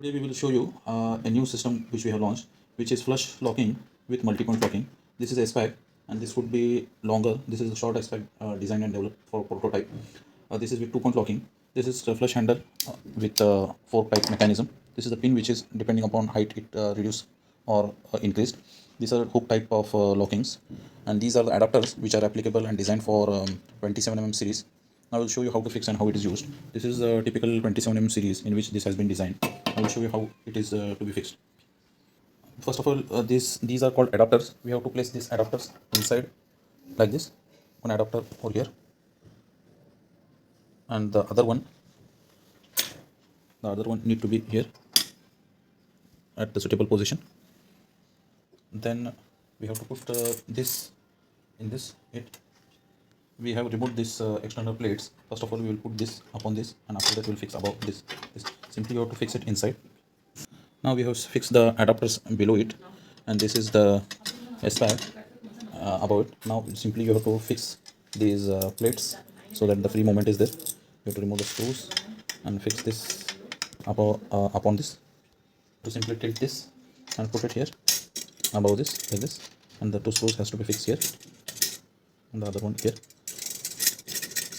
Today we will show you a new system which we have launched, which is flush locking with multi-point locking. This is a spec and this would be longer. This is a short spec designed and developed for prototype. This is with 2-point locking. This is a flush handle with 4-pipe mechanism. This is the pin which is depending upon height it reduced or increased. These are hook type of lockings, and these are the adapters which are applicable and designed for 27 series. I will show you how to fix and how it is used. This is a typical 27 series in which this has been designed. I will show you how it is to be fixed. First of all, these are called adapters. We have to place these adapters inside like this. One adapter over here, and the other one need to be here at the suitable position. Then we have to put this in this. We have removed this external plates. First of all, we will put this upon this, and after that we will fix above this. Simply you have to fix it inside. Now we have fixed the adapters below it, and this is the S-pack above it. Now simply you have to fix these plates so that the free movement is there. You have to remove the screws and fix this upon this. To simply tilt this and put it here above this like this, and the 2 screws has to be fixed here, and the other one here.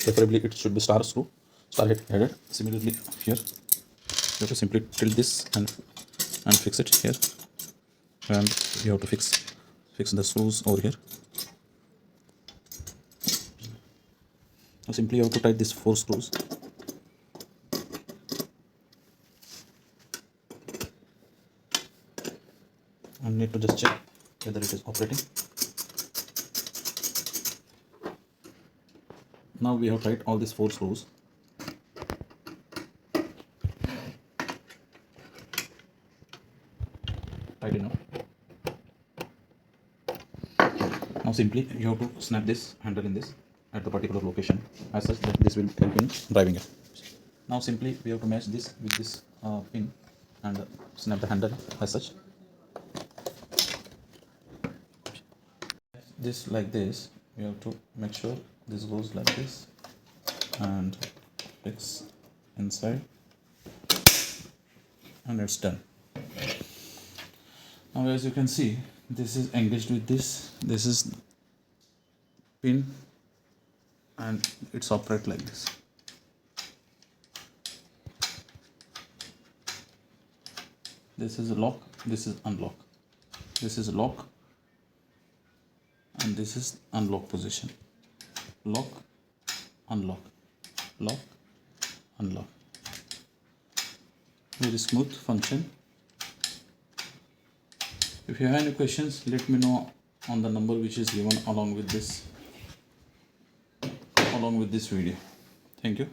Preferably it should be star headed. Similarly here you have to simply tilt this and fix it here, and you have to fix the screws over here. Now simply you have to tighten these 4 screws. And need to just check whether it is operating. Now we have tightened all these 4 screws. Tighten up. Now simply you have to snap this handle in this at the particular location, as such that this will help in driving it. Now simply we have to match this with this pin and snap the handle as such. This like this, you have to make sure this goes like this and fix inside, and it's done. Now as you can see, this is engaged with this is pin, and it's operate like this. This is a lock, this is unlock, this is lock, and this is unlock position. Lock, unlock, lock, unlock. Very smooth function. If you have any questions, let me know on the number which is given along with this video. Thank you.